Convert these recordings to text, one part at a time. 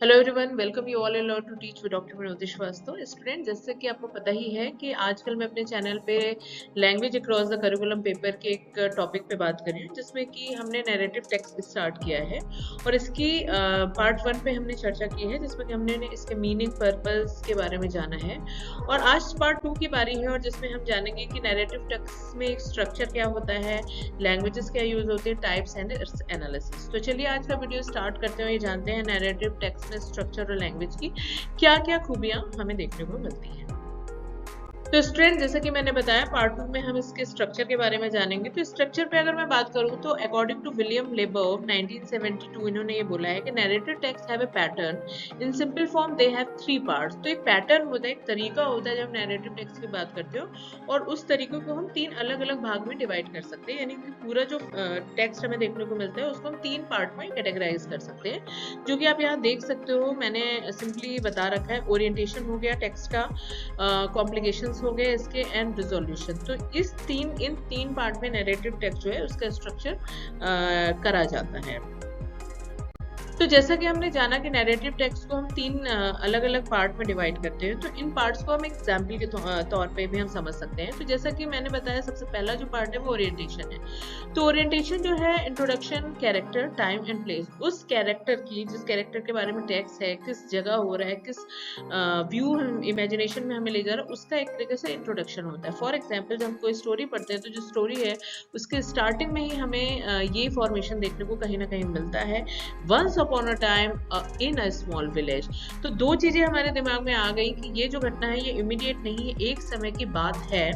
Hello everyone, welcome you all in learn to teach with doctor Vinod Shrivastava. Student, जैसे कि आपको पता ही है कि आजकल मैं अपने चैनल पे language across the curriculum paper के एक टॉपिक पे बात कर रही हूँ, जिसमें कि हमने नैरेटिव टेक्स्ट स्टार्ट किया है और इसकी पार्ट 1 पे हमने चर्चा की है, जिसमें कि हमने इसके मीनिंग, पर्पस के बारे में जाना है। और आज पार्ट 2 की बारी है और जिसमें हम जानेंगे कि नैरेटिव टेक्स्ट में स्ट्रक्चर क्या होता है, लैंग्वेजेस क्या यूज होते हैं, टाइप्स एंड एनालिसिस। तो चलिए आज का वीडियो स्टार्ट करते हुए जानते हैं नैरेटिव टेक्स्ट स्ट्रक्चर और लैंग्वेज की क्या क्या खूबियां हमें देखने को मिलती हैं। तो स्टूडेंट, जैसा कि मैंने बताया, पार्ट 2 में हम इसके स्ट्रक्चर के बारे में जानेंगे। तो स्ट्रक्चर पे अगर मैं बात करूं तो अकॉर्डिंग टू विलियम लेबर्ग 1972 इन्होंने ये बोला है कि narrative text have a pattern in simple form, they have 3 parts. तो एक पैटर्न होता है, एक तरीका होता है जब नैरेटिव टेक्स्ट की बात करते हो, और उस तरीके को हम 3 अलग अलग भाग में डिवाइड कर सकते हैं। यानी कि पूरा जो टेक्स्ट हमें देखने को मिलता है उसको हम 3 पार्ट में कैटेगराइज कर सकते हैं, जो कि आप यहाँ देख सकते हो। मैंने सिंपली बता रखा है, ओरिएंटेशन हो गया टेक्स्ट का, कॉम्प्लिकेशंस हो गए इसके, एंड रिजोल्यूशन। तो इन तीन पार्ट में नैरेटिव टेक्स्ट जो है उसका स्ट्रक्चर करा जाता है। तो जैसा कि हमने जाना कि नैरेटिव टेक्स्ट को हम 3 अलग अलग पार्ट में डिवाइड करते हैं, तो इन पार्ट्स को हम एग्जाम्पल के तौर पे भी हम समझ सकते हैं। तो जैसा कि मैंने बताया, सबसे पहला जो पार्ट है वो ओरिएंटेशन है। तो ओरिएंटेशन जो है, introduction, character, time and place. उस कैरेक्टर की, जिस कैरेक्टर के बारे में टेक्स्ट है, किस जगह हो रहा है, किस व्यू इमेजिनेशन में हमें ले जा रहा है, उसका एक तरीके से इंट्रोडक्शन होता है। फॉर एग्जाम्पल, जब हम कोई स्टोरी पढ़ते हैं तो जो स्टोरी है उसके स्टार्टिंग में ही हमें ये फॉर्मेशन देखने को कहीं ना कहीं मिलता है, once upon a time in a small village. तो 2 चीजें हमारे दिमाग में आ गई कि ये जो घटना है ये इमीडिएट नहीं है, एक समय की बात है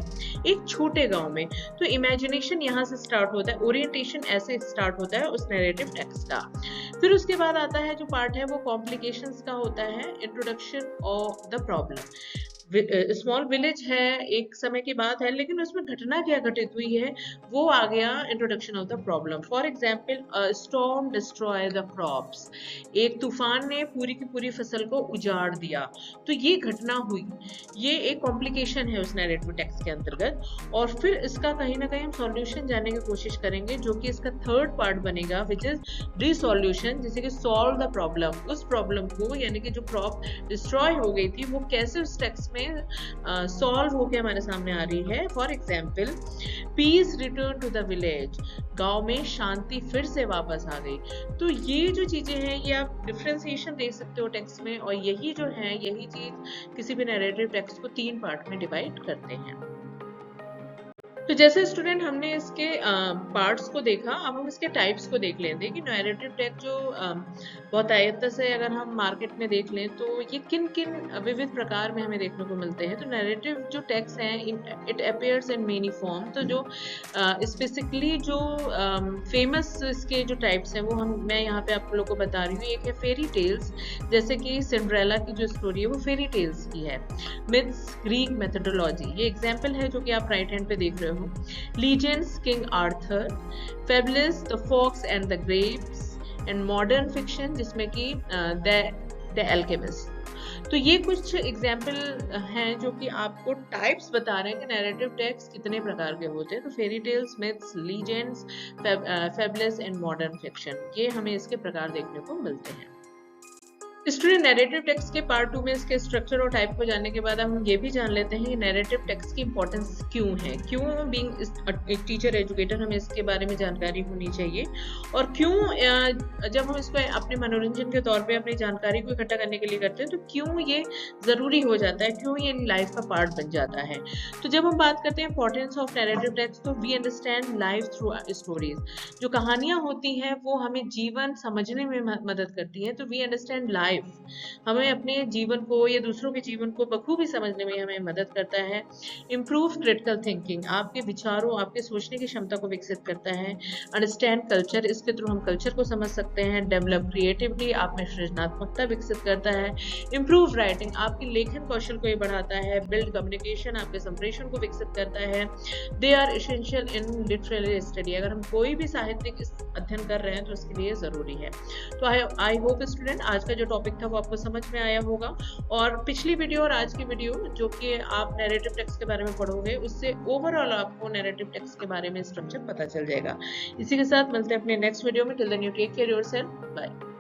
एक छोटे गांव में। तो इमेजिनेशन यहाँ से स्टार्ट होता है, ओरिएंटेशन ऐसे स्टार्ट होता है उस नैरेटिव टेक्स्ट का। फिर उसके बाद आता है जो पार्ट है वो कॉम्प्लिकेशंस का होता है, introduction of the problem. Small village है, एक समय की बात है, लेकिन उसमें घटना क्या घटित हुई है वो आ गया introduction of the problem. For example, storm destroy the crops. एक तूफान ने पूरी की पूरी फसल को उजाड़ दिया। तो ये घटना हुई, ये एक कॉम्प्लिकेशन है उस नैरेटिव टेक्स्ट के अंतर्गत। और फिर इसका कहीं ना कहीं हम सॉल्यूशन जानने की कोशिश करेंगे, जो कि इसका थर्ड पार्ट बनेगा, विच इज रिसोल्यूशन, जैसे कि सॉल्व द प्रॉब्लम। उस प्रॉब्लम को, यानी कि जो क्रॉप डिस्ट्रॉय हो गई थी, वो कैसे उस टेक्स्ट में सॉल्व होकर हमारे सामने आ रही है। For example, peace return to the village. गांव में शांति फिर से वापस आ गई। तो ये जो चीजें हैं, ये आप डिफरेंशिएशन देख सकते हो टेक्स्ट में, और यही जो है, यही चीज किसी भी नैरेटिव टेक्स्ट को 3 पार्ट में डिवाइड करते हैं। तो जैसे स्टूडेंट हमने इसके पार्ट्स को देखा, अब हम इसके टाइप्स को देख लेते हैं कि नैरेटिव टेक्स्ट जो बहुत आयत्त से अगर हम मार्केट में देख लें तो ये किन किन विविध प्रकार में हमें देखने को मिलते हैं। तो नैरेटिव जो टेक्स्ट हैं, it appears in many form. तो जो स्पेसिफिकली जो फेमस इसके जो टाइप्स हैं वो मैं यहाँ पे आप लोगों को बता रही हूँ। एक है फेरी टेल्स, जैसे कि सिंड्रेला की जो स्टोरी है वो फेरी टेल्स की है। मिथ्स, ग्रीक मेथोडोलॉजी, ये एग्जाम्पल है जो कि आप राइट हैंड पे देख रहे हो। Legends, king Arthur. Fables, the fox and the grapes. And modern fiction, जिसमें कि द एल्केमिस्ट। तो ये कुछ एग्जाम्पल हैं जो कि आपको टाइप्स बता रहे हैं कि नैरेटिव टेक्स्ट कितने प्रकार के होते हैं। तो fairy tales, myths, legends, fables and modern fiction, ये हमें इसके प्रकार देखने को मिलते हैं। स्टूडेंट, नैरेटिव टेक्स्ट के पार्ट 2 में इसके स्ट्रक्चर और टाइप को जानने के बाद हम ये भी जान लेते हैं कि नैरेटिव टेक्स्ट की इंपॉर्टेंस क्यों है। क्यों बीइंग एक टीचर एजुकेटर हमें इसके बारे में जानकारी होनी चाहिए, और क्यों जब हम इसको अपने मनोरंजन के तौर पे अपनी जानकारी को इकट्ठा करने के लिए करते हैं तो क्यों ये जरूरी हो जाता है, क्यों ये लाइफ का पार्ट बन जाता है। तो जब हम बात करते हैं इंपॉर्टेंस ऑफ नैरेटिव टेक्स्ट, तो we understand life through stories. जो कहानियां होती हैं वो हमें जीवन समझने में मदद करती हैं। तो वी अंडरस्टैंड लाइफ, हमें अपने जीवन को या दूसरों के जीवन को बखूबी समझने में हमें मदद करता है। इम्प्रूव क्रिटिकल थिंकिंग, आपके विचारों, आपके सोचने की क्षमता को विकसित करता है। अंडरस्टैंड कल्चर, इसके थ्रू हम कल्चर को समझ सकते हैं। डेवलप क्रिएटिविटी, आप में सृजनात्मकता विकसित करता है। इम्प्रूव राइटिंग, आपकी लेखन कौशल को ये बढ़ाता है। बिल्ड कम्युनिकेशन, आपके संप्रेषण को विकसित करता है। They are essential in literary study, अगर हम कोई भी साहित्यिक अध्ययन कर रहे हैं तो उसके लिए जरूरी है। तो आई होप स्टूडेंट आज का जो टॉपिक था वो आपको समझ में आया होगा, और पिछली वीडियो और आज की वीडियो जो कि आप नैरेटिव टेक्स्ट के बारे में पढ़ोगे, उससे ओवरऑल आपको नैरेटिव टेक्स्ट के बारे में स्ट्रक्चर पता चल जाएगा। इसी के साथ मिलते हैं अपने नेक्स्ट वीडियो में। Till then you take care yourself, bye.